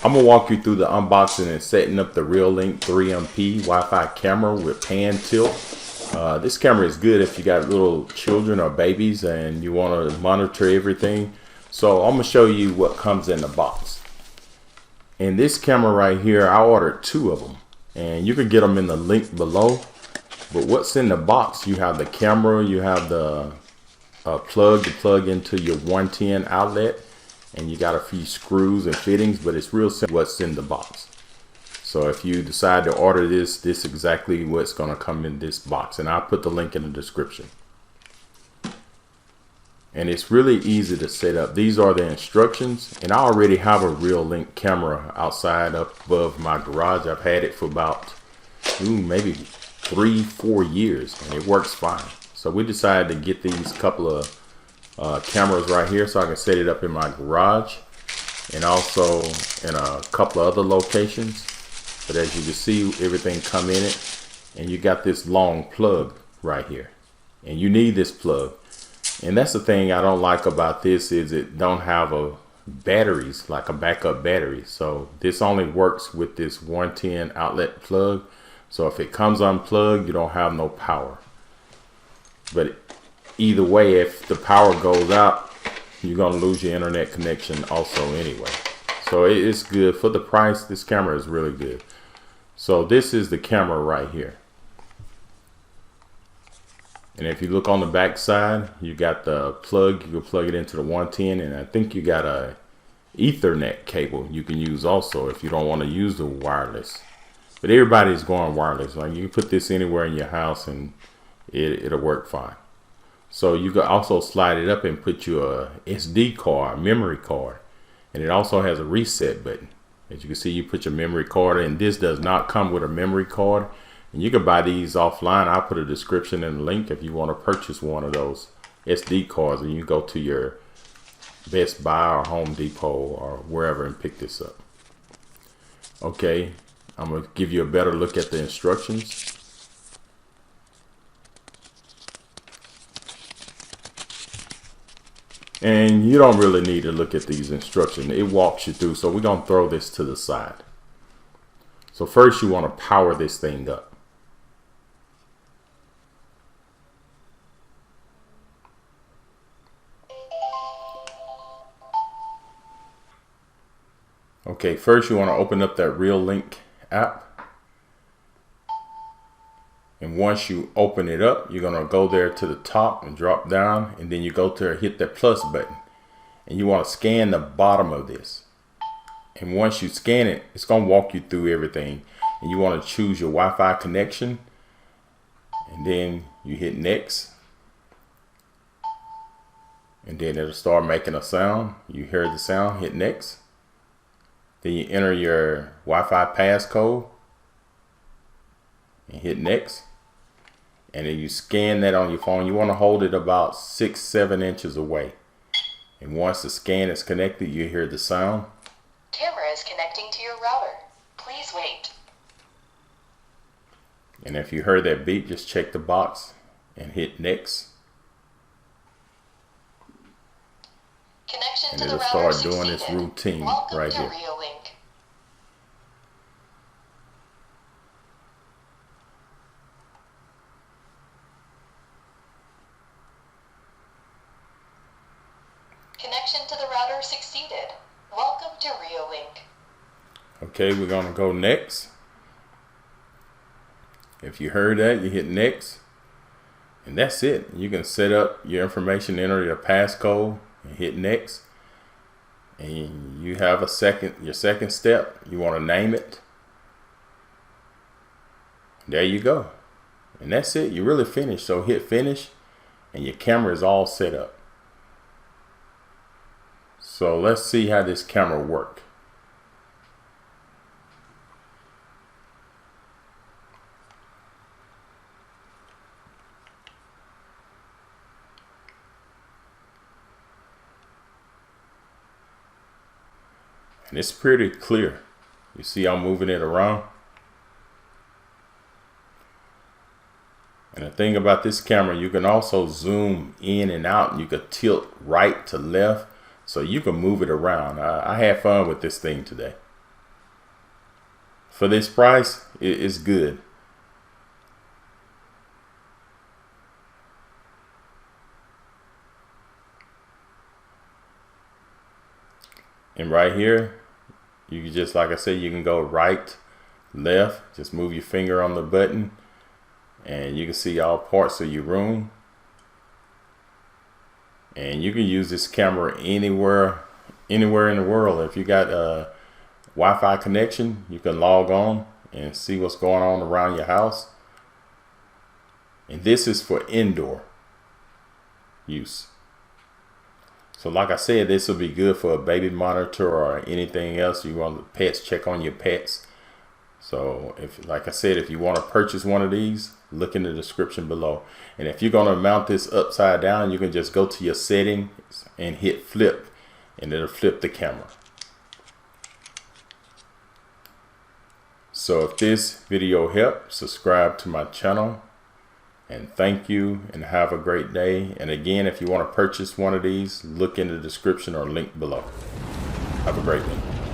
I'm gonna walk you through the unboxing and setting up the Reolink 3MP Wi-Fi camera with pan tilt. This camera is good if you got little children or babies and you want to monitor everything. So I'm gonna show you what comes in the box. And this camera right here, I ordered 2 of them, and you can get them in the link below. But what's in the box? You have the camera, you have the plug to plug into your 110 outlet, and you got a few screws and fittings, but it's real simple what's in the box. So if you decide to order this is exactly what's going to come in this box, and I'll put the link in the description. And it's really easy to set up. These are the instructions, and I already have a Reolink camera outside up above my garage. I've had it for about maybe 3-4 years, and it works fine. So we decided to get these couple of cameras right here so I can set it up in my garage and also in a couple of other locations. But as you can see, everything come in it, and you got this long plug right here, and you need this plug. And that's the thing I don't like about this, is it don't have a batteries, like a backup battery. So this only works with this 110 outlet plug. So if it comes unplugged, you don't have no power. But either way, if the power goes out, you're gonna lose your internet connection also anyway. So it's good for the price. This camera is really good. So this is the camera right here. And if you look on the back side, you got the plug. You can plug it into the 110, and I think you got a Ethernet cable you can use also if you don't want to use the wireless. But everybody's going wireless. Like, you can put this anywhere in your house and it'll work fine. So you can also slide it up and put your SD card, memory card, and it also has a reset button. As you can see, you put your memory card in. This does not come with a memory card, and you can buy these offline. I'll put a description and a link if you want to purchase one of those SD cards, and you go to your Best Buy or Home Depot or wherever and pick this up. Okay, I'm going to give you a better look at the instructions. And you don't really need to look at these instructions. It walks you through. So we're going to throw this to the side. So first you want to power this thing up. Okay, first you want to open up that Reolink app. And once you open it up, you're going to go there to the top and drop down, and then you go to hit that plus button, and you want to scan the bottom of this. And once you scan it, it's going to walk you through everything, and you want to choose your Wi-Fi connection, and then you hit next, and then it'll start making a sound. You hear the sound, hit next. Then you enter your Wi-Fi passcode and hit next. And then you scan that on your phone. You want to hold it about 6-7 inches away. And once the scan is connected, you hear the sound. Camera is connecting to your router. Please wait. And if you heard that beep, just check the box and hit next. Connection And to the it'll router start doing its succeeded. routine Welcome right to here. Reolink. Connection to the router succeeded. Welcome to Reolink. Okay, we're going to go next. If you heard that, you hit next. And that's it. You can set up your information, enter your passcode, and hit next. And you have your second step. You want to name it. There you go. And that's it. You're really finished. So hit finish, and your camera is all set up. So let's see how this camera works. And it's pretty clear. You see I'm moving it around. And the thing about this camera, you can also zoom in and out. You can tilt right to left, so you can move it around. I had fun with this thing today. for this price, it's good. And right here, you can just, like I said, you can go right, left, just move your finger on the button and you can see all parts of your room. And you can use this camera anywhere in the world. If you got a Wi-Fi connection, you can log on and see what's going on around your house. And this is for indoor use. So like I said, this will be good for a baby monitor or anything else. You want the pets, check on your pets. So if, like I said, if you want to purchase one of these, look in the description below. And if you're going to mount this upside down, you can just go to your settings and hit flip, and it'll flip the camera. So if this video helped, subscribe to my channel. And thank you and have a great day. And again, if you want to purchase one of these, look in the description or link below. Have a great day.